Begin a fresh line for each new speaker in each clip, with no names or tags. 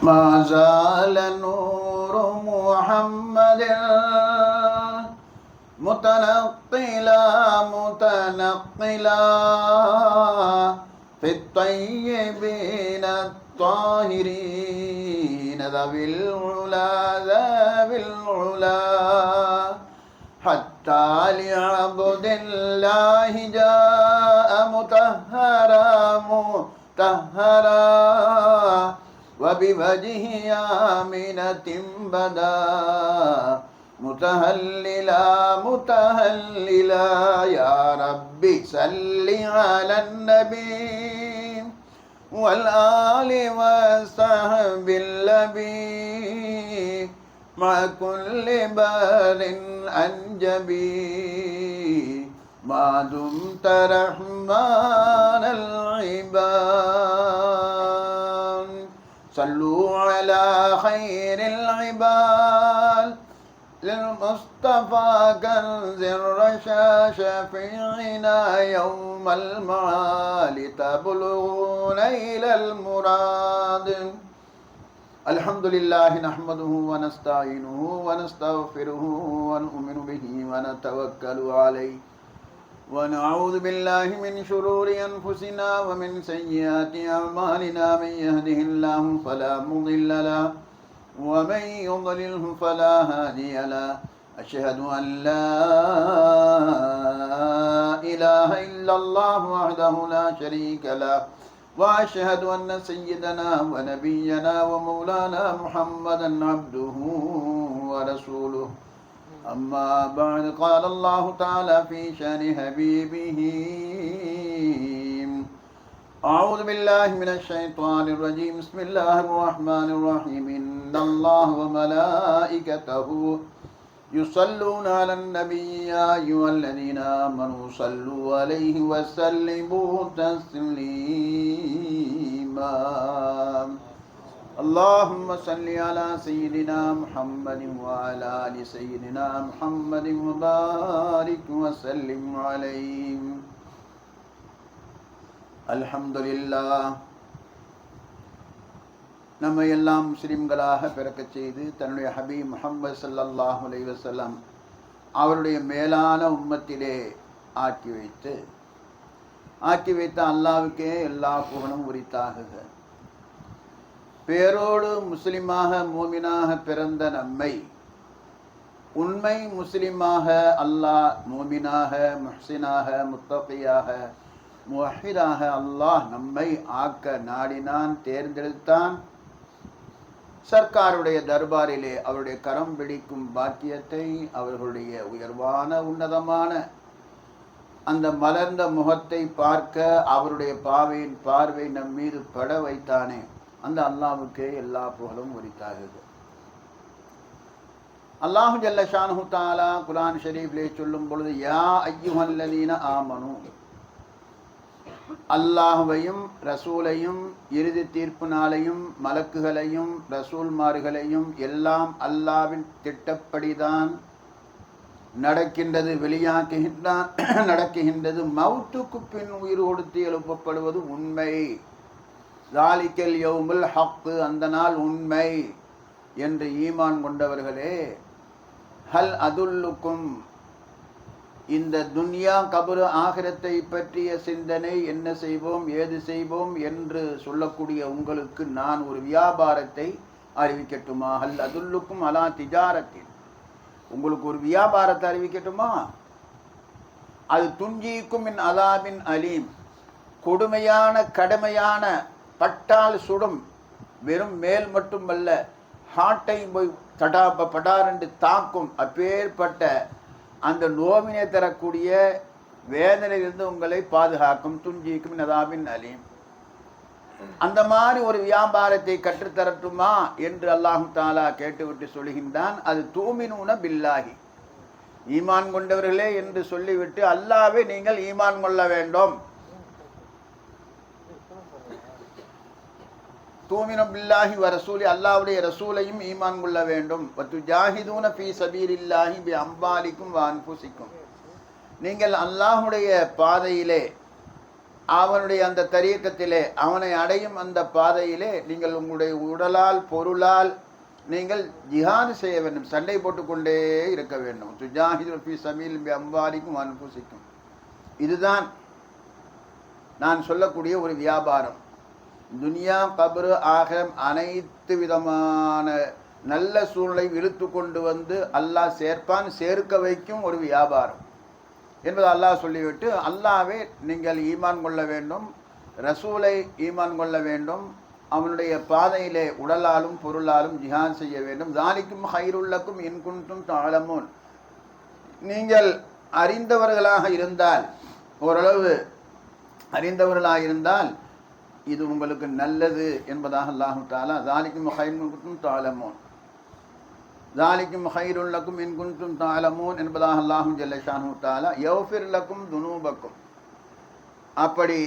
ما زال نور محمد متنقلا في الطيبين الطاهرين ذوي العلا حتى لعبد الله جاء مطهرا وبوجه آمنة بدا متهللا يا ربي صل على النبي والآل وصحب النبي مع كل بار أنجبي ما دمت رحمن العباد صلوا على خير العباد للمصطفى كنز الرشا شفيعنا يوم المعال تبلغون إلى المراد الحمد لله نحمده ونستعينه ونستغفره ونؤمن به ونتوكل عليه ونعوذ بالله من شرور أنفسنا ومن سيئات أعمالنا من يهده الله فلا مضل له ومن يضلله فلا هادي له أشهد أن لا إله إلا الله وحده لا شريك له وأشهد أن سيدنا ونبينا ومولانا محمدا عبده ورسوله أما بعد قال الله تعالى في شأن حبيبه أعوذ بالله من الشيطان الرجيم بسم الله الرحمن الرحيم إن الله وملائكته يصلون على النبي يا أيها الذين آمنوا صلوا عليه وسلموا تسليما اللهم صل على سيدنا محمد وعلى آل سيدنا محمد وبارك وسلم عليه الحمد لله நம்மை எல்லாம் முஸ்லிம்களாக பிறக்கச் செய்து தன்னுடைய ஹபீப் முஹம்மது ஸல்லல்லாஹு அலைஹி வஸல்லம் அவருடைய மேலான உம்மத்திலே ஆக்கி வைத்த அல்லாஹ்வுக்கே எல்லா புகழும் உரித்தாகுக. பேரோடு முஸ்லிமாக மூமினாக பிறந்த நம்மை உண்மை முஸ்லிமாக அல்லாஹ் மூமினாக முஹ்சினாக முத்தகியாக முவஹிதாக அல்லாஹ் நம்மை ஆக்க நாடினான், தேர்ந்தெடுத்தான். சர்க்காருடைய தர்பாரிலே அவருடைய கரம் பிடிக்கும் பாக்கியத்தை, அவர்களுடைய உயர்வான உன்னதமான அந்த மலர்ந்த முகத்தை பார்க்க அவருடைய பார்வை நம் மீது பட வைத்தானே, அந்த அல்லாஹ்வுக்கே எல்லா புகழும் உரித்தாகுது. அல்லாஹு ஜல்ல ஷானுஹு தஆலா குர்ஆன் ஷரீஃபிலே சொல்லும் பொழுது யா அய்யுஹல்லதீன ஆமனு, அல்லாஹ்வையும் ரசூலையும் இறுதி தீர்ப்பு நாளையும் மலக்குகளையும் ரசூல்மார்களையும் எல்லாம் அல்லாஹ்வின் திட்டப்படிதான் நடக்கின்றது, வெளியாக்குகின்றான், நடக்குகின்றது. மௌத்துக்கு பின் உயிர் கொடுத்து எழுப்பப்படுவது உண்மை. ஸாலிகல் யௌமுல் ஹக், அந்த நாள் உண்மை என்று ஈமான் கொண்டவர்களே, ஹல் அதுல்லுக்கும், இந்த துன்யா கபரு ஆகிரத்தை பற்றிய சிந்தனை, என்ன செய்வோம் ஏது செய்வோம் என்று சொல்லக்கூடிய உங்களுக்கு நான் ஒரு வியாபாரத்தை அறிவிக்கட்டுமா? ஹல் அதுல்லுக்கும் அலா திஜாரத்தின், உங்களுக்கு ஒரு வியாபாரத்தை அறிவிக்கட்டுமா? அது துன்ஜீக்கும் மின் அலாபின் அலீம், கொடுமையான கடுமையான பட்டால் சுடும், வெறும் மேல் மட்டுமல்ல ஹார்ட்டை போய் படாரென்று தாக்கும், அப்பேற்பட்ட அந்த நோவினை தரக்கூடிய வேதனையிலிருந்து உங்களை பாதுகாக்கும். துன்ஜீக்கும் மின் அலாபின் அலீம், அந்த மாதிரி ஒரு வியாபாரத்தை கற்றுத்தரட்டுமா என்று அல்லாஹு தாலா கேட்டுவிட்டு சொல்கின்றான். அது தூமினூன பில்லாஹி, ஈமான் கொண்டவர்களே என்று சொல்லிவிட்டு அல்லாஹ்வை நீங்கள் ஈமான் கொள்ள வேண்டும். தூமினு பில்லாஹி வ ரசூலி, அல்லாஹ்வுடைய ரசூலையும் ஈமான் கொள்ள வேண்டும். வதுஜாஹிதூன ஃபீ சபீலில்லாஹி பி அம்வாலிக்கும் வ அன்ஃபுசிக்கும், நீங்கள் அல்லாஹ்வுடைய பாதையிலே அவனுடைய அந்த தரீக்கத்திலே அவனை அடையும் அந்த பாதையிலே நீங்கள் உங்களுடைய உடலால் பொருளால் நீங்கள் ஜிஹாது செய்ய வேண்டும், சண்டை போட்டுக்கொண்டே இருக்க வேண்டும். துஜாஹிது ஃபீ சபீல் பி அம்வாலிக்கும் அன்ஃபுசிக்கும். இதுதான் நான் சொல்லக்கூடிய ஒரு வியாபாரம். துனியா கபரு ஆகிரம் அனைத்து விதமான நல்ல சூழலை இழுத்து கொண்டு வந்து அல்லாஹ் சேர்ப்பான், சேர்க்க வைக்கும் ஒரு வியாபாரம் என்பது அல்லாஹ் சொல்லிவிட்டு, அல்லாஹ்வே நீங்கள் ஈமான் கொள்ள வேண்டும், ரசூலை ஈமான் கொள்ள வேண்டும், அவனுடைய பாதையிலே உடலாலும் பொருளாலும் ஜிஹாத் செய்ய வேண்டும். தாலிக்கும் ஹைருல்லக்கும் இன் குன்தும் தஅலமூன். நீங்கள் அறிந்தவர்களாக இருந்தால், ஓரளவு அறிந்தவர்களாக இருந்தால் இது உங்களுக்கு நல்லது என்பதாக அல்லாஹு தஆலா தாலிக்கும் ஹைருல்லக்கும் தஅலமூன், தாலிக்கும் ஹைருல்லக்கும் இன் குன்தும் தஅலமூன் என்பதாக அல்லாஹு ஜல்ல ஷானஹு தஆலா யஃபிர் லக்கும் துனூபக்கும். அப்படி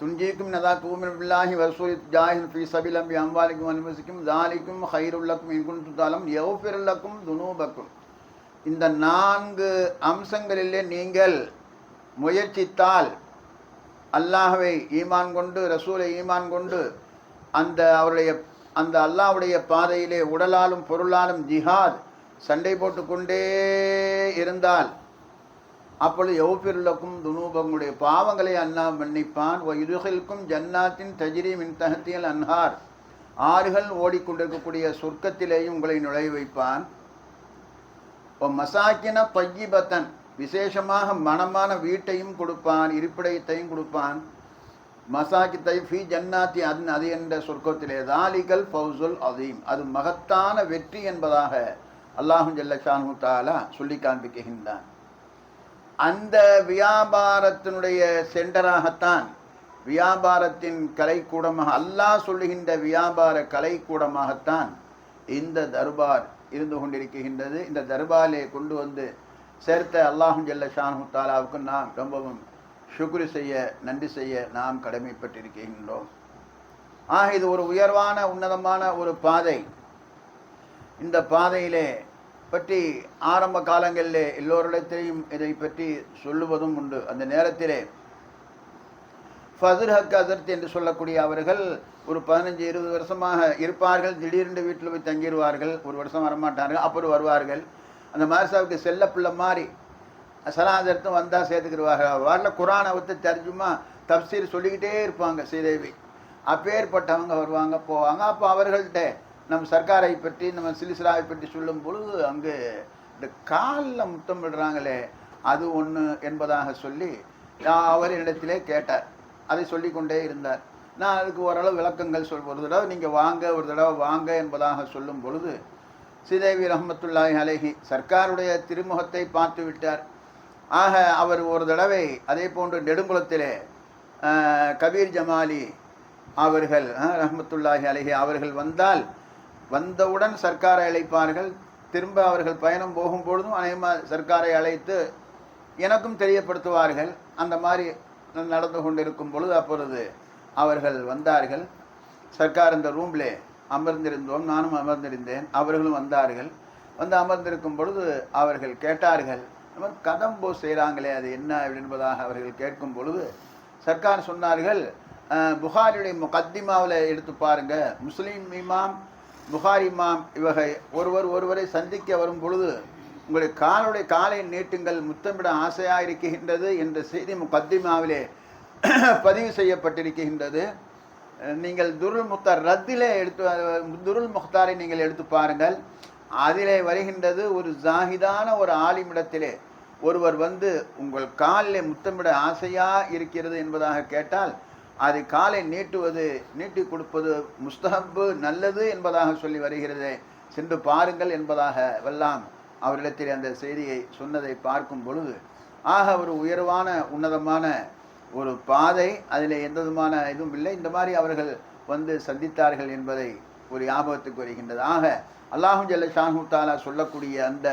துன்ஜீக்கும் நதா தூமின் பில்லாஹி வசூலி ஜாஹில் ஃபீ சபீல் பி அம்வாலிக்கும் அன்ஃபுசிக்கும் தாலிக்கும் ஹைருல்லக்கும் இன் குன்தும் தஅலமூன் யஃபிர் லக்கும் துனூபக்கும். இந்த 4 அம்சங்களிலே நீங்கள் முயற்சித்தால், அல்லாஹ்வை ஈமான் கொண்டு ரசூலை ஈமான் கொண்டு அந்த அல்லாஹ்வுடைய பாதையிலே உடலாலும் பொருளாலும் ஜிஹாத் சண்டை போட்டு கொண்டே இருந்தால், அப்பொழுது யௌஃபிருலக்கும் துனூபங்களுடைய பாவங்களை அல்லாஹ் மன்னிப்பான். வ யுதுகில்கும் ஜன்னாத்தின் தஜ்ரி மின் தஹ்திஹல் அன்ஹார், ஆறுகள் ஓடிக்கொண்டிருக்கக்கூடிய சொர்க்கத்திலேயும் உங்களை நுழைய வைப்பான். வ மசாக்கின தய்யிபத்தன், விசேஷமாக மனமான வீட்டையும் கொடுப்பான், இருப்பிடத்தையும் கொடுப்பான். மசாக்கி தைஃபி ஜன்னாத்தி அது என்ற சொர்க்கத்திலே தாலிகல் ஃபௌசுல் அதீம், அது மகத்தான வெற்றி என்பதாக அல்லாஹு ஜல்ல ஷானஹு தஆலா சொல்லி காண்பிக்கின்றான். அந்த வியாபாரத்தினுடைய சென்டராகத்தான், வியாபாரத்தின் கலைக்கூடமாக, அல்லாஹ் சொல்லுகின்ற வியாபார கலைக்கூடமாகத்தான் இந்த தர்பார் இருந்து கொண்டிருக்கின்றது. இந்த தர்பாரிலே கொண்டு வந்து சேர்த்த அல்லாஹு ஜல்ல ஷானஹு தஆலாவுக்கு நாம் ரொம்பவும் ஷுக்ரு செய்ய, நன்றி செய்ய நாம் கடமைப்பட்டிருக்கின்றோம். இது ஒரு உயர்வான உன்னதமான ஒரு பாதை. இந்த பாதையிலே பற்றி ஆரம்ப காலங்களிலே எல்லோரிடத்திலையும் இதை பற்றி சொல்லுவதும் உண்டு. அந்த நேரத்திலே ஃபதுர் ஹக் ஹஸரத் என்று சொல்லக்கூடிய அவர்கள் ஒரு 15-20 வருஷமாக இருப்பார்கள். திடீரென்று வீட்டில் போய் தங்கிடுவார்கள், ஒரு வருஷம் வரமாட்டார்கள், அப்புறம் வருவார்கள். அந்த மார்சாவுக்கு செல்ல பிள்ளை மாதிரி சலாதர்த்தும் வந்தால் சேர்த்துக்கிடுவார்கள். வரல குரானை விட்டு தர்ஜுமா தப்சீர் சொல்லிக்கிட்டே இருப்பாங்க ஸ்ரீதேவி. அப்பேற்பட்டவங்க வருவாங்க போவாங்க. அப்போ அவர்கள்ட்ட நம் சர்க்காரை பற்றி, நம்ம சிலிசிலாவை பற்றி சொல்லும் பொழுது அங்கு இந்த காலில் முத்தம் விடுறாங்களே அது ஒன்று என்பதாக சொல்லி அவர் இடத்திலே கேட்டார். அதை சொல்லி கொண்டே இருந்தார். நான் அதுக்கு ஓரளவு விளக்கங்கள் ஒரு தடவை நீங்கள் வாங்க, ஒரு தடவை வாங்க என்பதாக சொல்லும் பொழுது ஸ்ரீதேவி ரஹ்மத்துல்லாஹி அலைஹி சர்க்காருடைய திருமுகத்தை பார்த்து விட்டார். அவர் ஒரு தடவை அதே போன்று நெடுங்குளத்திலே கபீர் ஜமாலி அவர்கள் ரஹ்மத்துல்லாஹி அலைஹி அவர்கள் வந்தால் வந்தவுடன் சர்க்காரை அழைப்பார்கள். திரும்ப அவர்கள் பயணம் போகும்பொழுதும் அநேகமாக சர்க்காரை அழைத்து எனக்கும் தெரியப்படுத்துவார்கள். அந்த மாதிரி நடந்து கொண்டிருக்கும் பொழுது அப்பொழுது அவர்கள் வந்தார்கள். சர்க்கார் இந்த ரூம்லே அமர்ந்திருந்தோம், நானும் அமர்ந்திருந்தேன், அவர்களும் வந்தார்கள். வந்து அமர்ந்திருக்கும் பொழுது அவர்கள் கேட்டார்கள், இந்த மாதிரி கதம்போ செய்கிறாங்களே அது என்ன என்பதாக அவர்கள் கேட்கும் பொழுது சர்க்கார் சொன்னார்கள், புகாரியுடைய முகத்திமாவில் எடுத்து பாருங்க, முஸ்லீம் இமாம் புகாரி இமாம் இவகை ஒருவரை சந்திக்க வரும் பொழுது உங்களுடைய காலை நீட்டுங்கள், முத்தமிட ஆசையாக இருக்கின்றது என்ற செய்தி முகத்திமாவிலே பதிவு செய்யப்பட்டிருக்கின்றது. நீங்கள் துருல் முக்தார் ரத்திலே துருல் முக்தாரை நீங்கள் எடுத்து பாருங்கள். அதிலே வருகின்றது, ஒரு ஜாஹிதான ஒரு ஆலிமிடத்திலே ஒருவர் வந்து உங்கள் காலிலே முத்தமிட ஆசையாக இருக்கிறது என்பதாக கேட்டால் அது காலை நீட்டி கொடுப்பது முஸ்தஹப்பு, நல்லது என்பதாக சொல்லி வருகிறது, சென்று பாருங்கள் என்பதாக எல்லாம் அவரிடத்தில் அந்த செய்தியை சொன்னதை பார்க்கும் பொழுது ஒரு உயர்வான உன்னதமான ஒரு பாதை, அதில் எந்த விதமான இதுவும் இல்லை. இந்த மாதிரி அவர்கள் வந்து சந்தித்தார்கள் என்பதை ஒரு ஞாபகத்துக்கு வருகின்றது. அல்லாஹு ஜல்ல ஷானஹு தஆலா சொல்லக்கூடிய அந்த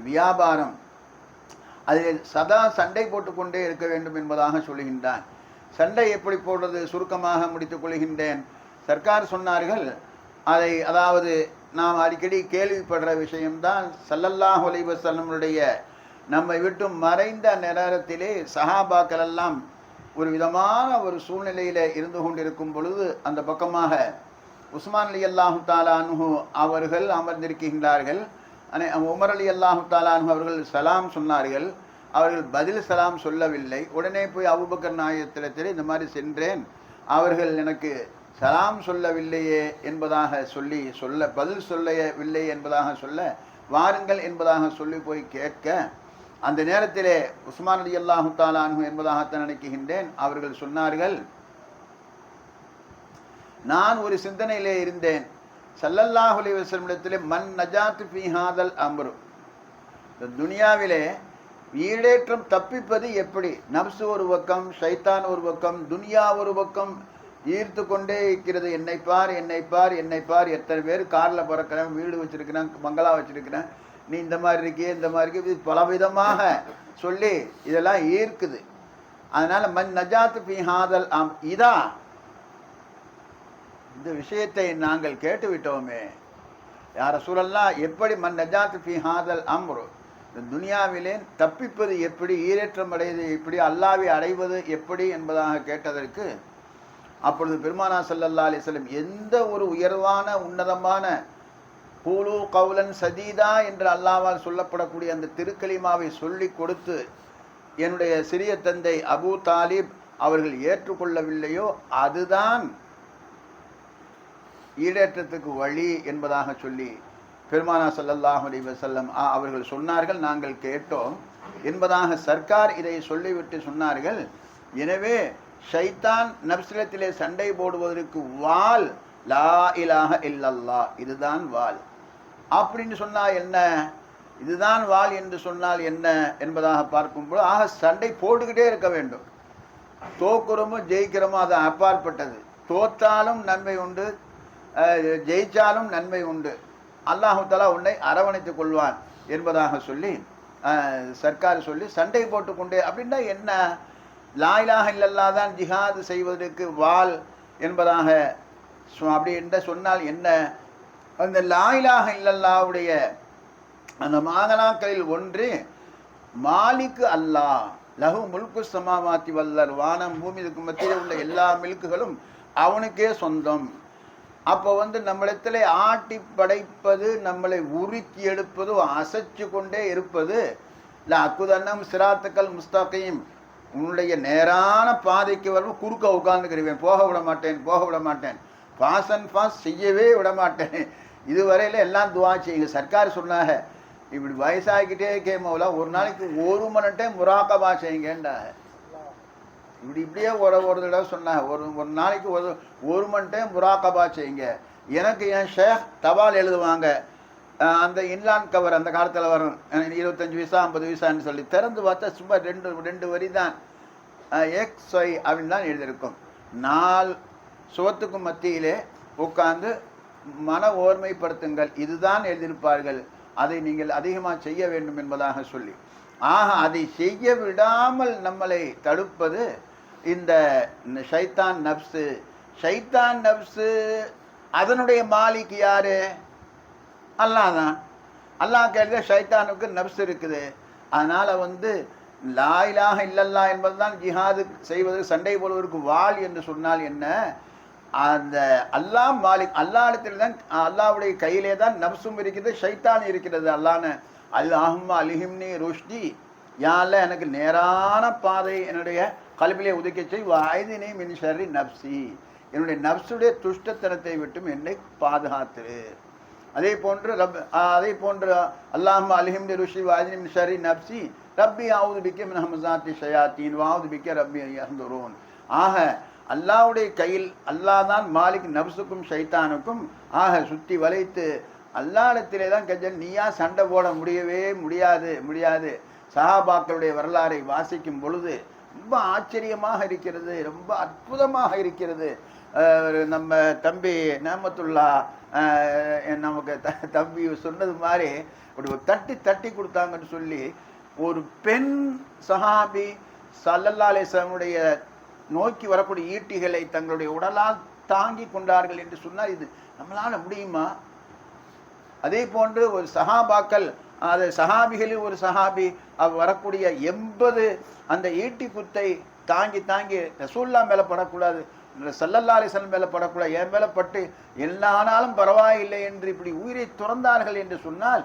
வியாபாரம் அதில் சதா சண்டை போட்டுக்கொண்டே இருக்க வேண்டும் என்பதாக சொல்லுகின்றான். சண்டை எப்படி போடுறது, சுருக்கமாக முடித்துக் கொள்கின்றேன். சர்க்கார் சொன்னார்கள், அதாவது நாம் அடிக்கடி கேள்விப்படுற விஷயம்தான், ஸல்லல்லாஹு அலைஹி வஸல்லமுடைய நம்மை விட்டு மறைந்த நேரத்திலே சஹாபாக்கள் எல்லாம் ஒரு விதமான ஒரு சூழ்நிலையில் இருந்து கொண்டிருக்கும் பொழுது அந்த பக்கமாக உஸ்மான் அலி அல்லாஹு தாலானு அவர்கள் அமர்ந்திருக்கின்றார்கள். உமர் அலி அல்லாஹு தாலானு அவர்கள் சலாம் சொன்னார்கள். அவர்கள் பதில் சலாம் சொல்லவில்லை. உடனே போய் அபூபக்கர் நாயகத்திடத்தில் இந்த மாதிரி சென்றேன், அவர்கள் எனக்கு சலாம் சொல்லவில்லையே என்பதாக சொல்ல பதில் சொல்லவில்லை என்பதாக சொல்ல, வாருங்கள் என்பதாக சொல்லி போய் கேட்க, அந்த நேரத்திலே உஸ்மான் அலி அல்லாஹு தாலானு என்பதாகத்தான் நினைக்கின்றேன், அவர்கள் சொன்னார்கள், நான் ஒரு சிந்தனையிலே இருந்தேன், ஸல்லல்லாஹு அலைஹி வஸல்லம் இடத்திலே மன் நஜாத் ஃபீ ஹாதல் அம்ரு, துனியாவிலே ஈடேற்றம் தப்பிப்பது எப்படி? நப்சு ஒரு பக்கம், ஷைத்தான் ஒரு பக்கம், துனியா ஒரு பக்கம் ஈர்த்து கொண்டே இருக்கிறது. என்னை பார், என்னை பார், என்னை பார், எத்தனை பேர் காரில் பிறக்கிறேன், வீடு வச்சிருக்கிறேன், பங்களா வச்சிருக்கிறேன், நீ இந்த மாதிரி இருக்கியே, இந்த மாதிரி இருக்கு, பலவிதமாக சொல்லி இதெல்லாம் ஈர்க்குது. அதனால மன் நஜாத் ஃபீ ஹாதல் இதா, இந்த விஷயத்தை நாங்கள் கேட்டு விட்டோமே யா ரசூலல்லாஹ், எப்படி மன் நஜாத் ஃபீ ஹாதல் அம்ரு, இந்த துனியாவிலே தப்பிப்பது எப்படி, ஈரேற்றம் அடைவது எப்படி, அல்லாஹ்வை அடைவது எப்படி என்பதாக கேட்டதற்கு, அப்பொழுது பெருமானா ஸல்லல்லாஹு அலைஹி வஸல்லம் எந்த ஒரு உயர்வான உன்னதமான கூலு கவுலன் சதீதா என்று அல்லாஹ்வால் சொல்லப்படக்கூடிய அந்த திருக்கலிமாவை சொல்லி கொடுத்து என்னுடைய சிறிய தந்தை அபூ தாலிப் அவர்கள் ஏற்றுக்கொள்ளவில்லையோ அதுதான் ஈடேற்றத்துக்கு வழி என்பதாக சொல்லி பெருமானா ஸல்லல்லாஹு அலைஹி வஸல்லம் அவர்கள் சொன்னார்கள். நாங்கள் கேட்டோம் என்பதாக சர்க்கார் இதை சொல்லிவிட்டு சொன்னார்கள், எனவே ஷைத்தான் நப்சிலத்திலே சண்டை போடுவதற்கு வாள் லா இலாஹ இல்லல்லாஹ், இதுதான் வாள் அப்படின்னு சொன்னால் என்ன, இதுதான் வாள் என்று சொன்னால் என்ன என்பதாக பார்க்கும்போது, ஆக சண்டை போட்டுக்கிட்டே இருக்க வேண்டும். தோக்குறமோ ஜெயிக்கிறோமோ அது அப்பாற்பட்டது. தோற்றாலும் நன்மை உண்டு, ஜெயிச்சாலும் நன்மை உண்டு. அல்லாஹு தஆலா உன்னை அரவணைத்துக் கொள்வான் என்பதாக சொல்லி சர்க்கார் சொல்லி சண்டை போட்டுக்கொண்டே, அப்படின்னா என்ன, லா இலாஹ இல்லல்லாஹ் தான் ஜிஹாது செய்வதற்கு வாள் என்பதாக அப்படி என்று சொன்னால் என்ன, அந்த லா இலாஹ இல்லல்லாஹ்வுடைய அந்த மாகனாக்களில் ஒன்று மாலிக்கு அல்லாஹ், லஹு முல்கு ஸமாவாத்தி வல்லர், வானம் பூமிக்கு மத்தியில் உள்ள எல்லா மில்க்குகளும் அவனுக்கே சொந்தம். அப்போ நம்மளிடத்தில் ஆட்டி படைப்பது, நம்மளை உருக்கி எடுப்பது, அசைச்சு கொண்டே இருப்பது, இல்லை அக்குதன்னம் சிராத்துக்கள் முஸ்தகீம், உன்னுடைய நேரான பாதைக்கு வரும் குறுக்க உட்கார்ந்துக்கிறேன், போக விட மாட்டேன், போக விட மாட்டேன், பாஸ் அண்ட் பாஸ் செய்யவே விட மாட்டேன். இதுவரையில் எல்லாம் துவா செய்யுங்க. சர்க்கார் சொன்னாங்க, இப்படி வயசாகிக்கிட்டே கேமோல ஒரு நாளைக்கு 1 மணி டைம் முராக்கபா செய்யுங்கன்றாங்க. இப்படியே ஒரு தடவை சொன்னாங்க, ஒரு நாளைக்கு 1 மணி டைம் முராக்கபா செய்யுங்க. எனக்கு என் ஷேக் தபால் எழுதுவாங்க, அந்த இன்லான் கவர் அந்த காலத்தில் வரும், 25 பைசா 50 பைசான்னு சொல்லி திறந்து பார்த்தா சும்மா ரெண்டு வரி தான், எக்ஸ் ஒய் அப்படின்னு தான் எழுதியிருக்கும். 4 சுவத்துக்கும் மத்தியிலே உட்கார்ந்து மன ஓர்மைப்படுத்துங்கள், இதுதான் எழுதியிருப்பார்கள், அதை நீங்கள் அதிகமாக செய்ய வேண்டும் என்பதாக சொல்லி, ஆக அதை செய்ய விடாமல் நம்மளை தடுப்பது இந்த ஷைத்தான் நப்சு. ஷைத்தான் நப்சு அதனுடைய மாலிக் யாரு? அல்லாஹ் தான். அல்லாஹ் கேட்க ஷைத்தானுக்கு நப்சு இருக்குது. அதனால லா இலாஹ இல்லல்லாஹ் என்பதுதான் ஜிஹாது செய்வது, சண்டை போடுவதற்கு வாள் என்று சொன்னால் என்ன, அந்த அல்லாஹ் மாலிக், அல்லாஹ் இடத்துல தான், அல்லாஹ்வுடைய கையிலே தான் நப்சும் இருக்கிறது, ஷைத்தான் இருக்கிறது. அல்லாஹ்ன அல்லாஹும்ம அல்ஹிம்னி ருஷ்தி, யா அல்லாஹ் எனக்கு நேரான பாதை என்னுடைய கல்விலே உதிக்க செய், வஅய்தினி மின் ஷர்ரி நப்சி, என்னுடைய நப்சுடைய துஷ்டத்தனத்தை விட்டும் என்னை பாதுகாத்து. அதே போன்று அல்லாஹும்ம அல்ஹிம்னி ருஷ்தி வஅய்தினி மின் ஷர்ரி நப்சி ரப்பி அஊது பிக்க மின் ஹமஸாத்தி ஷயாத்தீன் வஅஊது பிக்க ரப்பி யஹ்துரூன். ஆக அல்லாஹ்வுடைய கையில், அல்லாஹ் தான் மாலிக் நப்சுக்கும் ஷைத்தானுக்கும். ஆக சுற்றி வளைத்து அல்லாஹ்விடத்திலே தான் கெஞ்சல், நீயா சண்டை போட முடியவே முடியாது. சஹாபாக்களுடைய வரலாறை வாசிக்கும் பொழுது ரொம்ப ஆச்சரியமாக இருக்கிறது, ரொம்ப அற்புதமாக இருக்கிறது. நம்ம தம்பி நேமத்துல்லா நமக்கு தம்பி சொன்னது மாதிரி அப்படி தட்டி கொடுத்தாங்கன்னு சொல்லி, ஒரு பெண் சஹாபி ஸல்லல்லாஹு அலைஹி வஸல்லம் நோக்கி வரக்கூடிய ஈட்டிகளை தங்களுடைய உடலால் தாங்கி கொண்டார்கள் என்று சொன்னால் இது நம்மளால முடியுமா? அதே போன்று ஒரு சஹாபாக்கள், அது சஹாபிகளில் ஒரு சஹாபி வரக்கூடிய 80 அந்த ஈட்டி குத்தை தாங்கி தாங்கி ரசூல்லா மேலே படக்கூடாது, ஸல்லல்லாஹு அலைஹி வஸல்லம் மேலே படக்கூடாது, என் மேலே பட்டு எல்லா ஆனாலும் பரவாயில்லை என்று இப்படி உயிரை துறந்தார்கள் என்று சொன்னால்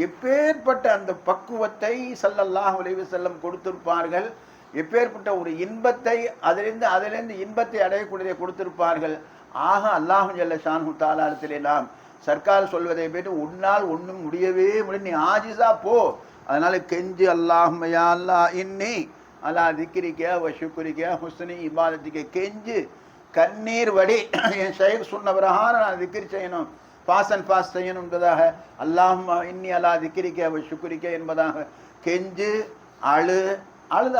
எப்பேற்பட்ட அந்த பக்குவத்தை ஸல்லல்லாஹு அலைஹி வஸல்லம் கொடுத்திருப்பார்கள், எப்பேற்பட்ட ஒரு இன்பத்தை அதிலிருந்து இன்பத்தை அடையக்கூடியதை கொடுத்திருப்பார்கள். ஆக அல்லாஹு ஜல்ல ஷானஹு தஆலா இடத்திலே நாம் சர்க்கார் சொல்வதை போய்ட்டு உன்னால் ஒன்றும் முடியவே முடியும், நீ ஆஜிஸா போ. அதனால கெஞ்சி அல்லாஹும்ம யா அல்லாஹ் இன்னி அலா திக்ரிக வ ஷுக்ரிக ஹுஸ்னி இபாதத்திக, கெஞ்சு கண்ணீர் வடி என் ஷைக் சொன்ன பிரகாரம் நான் திக்ர் செய்யணும், ஃபாஸ்ட் அண்ட் ஃபாஸ்ட் செய்யணும் என்பதாக, அல்லாஹும்ம இன்னி அலா திக்ரிக வ ஷுக்ரிக என்பதாக கெஞ்சு அழுது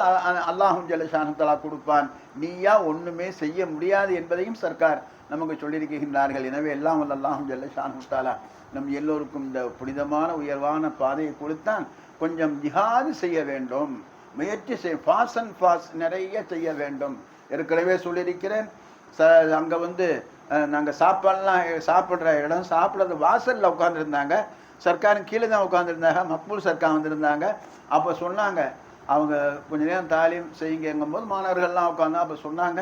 அல்லாஹு ஜல்ல ஷானஹு தஆலா கொடுப்பான். நீயா ஒன்றுமே செய்ய முடியாது என்பதையும் சர்க்கார் நமக்கு சொல்லியிருக்கின்றார்கள். எனவே எல்லாம் வல்ல அல்லாஹு ஜல்ல ஷானஹு தஆலா நம் எல்லோருக்கும் இந்த புனிதமான உயர்வான பாதையை கொடுத்தான். கொஞ்சம் ஜிஹாது செய்ய வேண்டும், முயற்சி ஃபாஸ்ட் அண்ட் ஃபாஸ்ட் நிறைய செய்ய வேண்டும். ஏற்கனவே சொல்லியிருக்கிறேன், அங்கே வந்து நாங்கள் சாப்பிட்ற இடம் சாப்பிட்றது வாசலில் உட்காந்துருந்தாங்க, சர்க்காரும் கீழே தான் உட்காந்துருந்தாங்க, மக்பூல் சர்க்கார் வந்திருந்தாங்க. அப்போ சொன்னாங்க அவங்க கொஞ்ச நேரம் தாலீம் செய்யுங்கும் போது மாணவர்கள்லாம் உட்காந்து அப்போ சொன்னாங்க,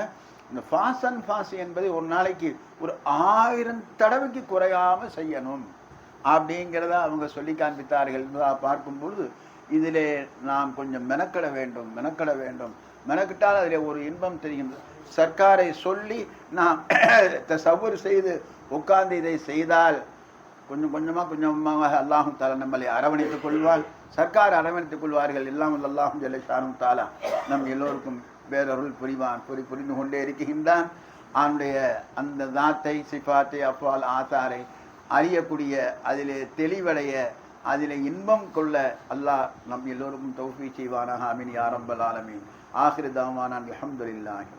இந்த ஃபாஸ்ட் அண்ட் ஃபாஸ்ட் என்பதை ஒரு நாளைக்கு ஒரு 1000 தடவைக்கு குறையாமல் செய்யணும் அப்படிங்கிறத அவங்க சொல்லி காண்பித்தார்கள். பார்க்கும்பொழுது இதிலே நாம் கொஞ்சம் மெனக்கிட வேண்டும், மெனக்கிட்டால் அதில் ஒரு இன்பம் தெரிகின்றது. சர்க்காரை சொல்லி நாம் தசவ்வுர் செய்து உட்கார்ந்து இதை செய்தால் கொஞ்சம் கொஞ்சமாக அல்லாஹு தஆலா நம்மளை அரவணைத்துக் கொள்வார், சர்க்கார் அரவணைத்துக் கொள்வார்கள். எல்லாம் அல்லாஹு ஜல்ல ஷானஹு தஆலா நம் எல்லோருக்கும் பேரருள் புரிவான், புரிந்து கொண்டே இருக்கின்றான். அவனுடைய அந்த தாத்தை சிஃபாத்தை அஃபால் ஆசாரை அறியக்கூடிய, அதிலே தெளிவடைய, அதிலே இன்பம் கொள்ள அல்லாஹ் நம் எல்லோருக்கும் தௌஃபீக் செய்வானாக. ஆமீன் யா ரப்பல் ஆலமீன். ஆகிரு தாவானா அல்ஹம்துலில்லாஹி.